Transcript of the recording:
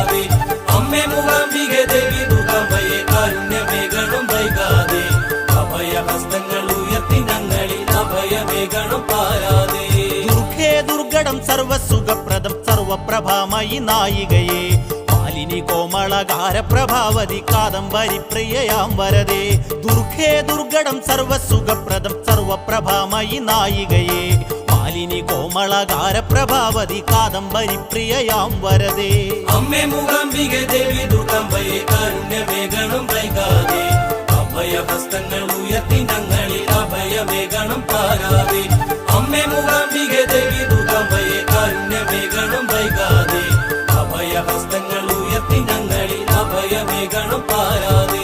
പാരാതെ. അമ്മേ മൂകാംബികെ ദേവി ദുർഗാംബയെ കാരുണ്യമേകണം വൈകാതെ. അഭയഹസ്തങ്ങൾ ഉയർത്തി ഞങ്ങളിൽ അഭയമേകണം പാരാതെ. ദുർഗേ ദുർഗടം സർവസുഖപ്രദം സർവപ്രഭാമയി നായികയെ മാലിനി കോമളകാര പ്രഭാവതി കാദംബരി പ്രിയയാം വരദേ. ദുർഗേ ദുർഗടം സർവസുഖപ്രദം സർവപ്രഭാമയി നായികയെ മാലിനി കോമളകാര പ്രഭാവതി കാദംബരി പ്രിയയാം വരദേ. അമ്മേ മൂകാംബികെ ദേവി ദുർഗാംബയെ കാരുണ്യമേകണം വൈകാതെ. അഭയഹസ്തങ്ങൾ ഉയർത്തി ഞങ്ങളിൽ അഭയമേകണം പാരാതെ. അമ്മേ മൂകാംബികെ ദേവി ദുർഗാംബയെ കാരുണ്യമേകണം വൈകാതെ. അഭയഹസ്തങ്ങൾ ഉയർത്തി ഞങ്ങളിൽ അഭയമേകണം പാരാതെ.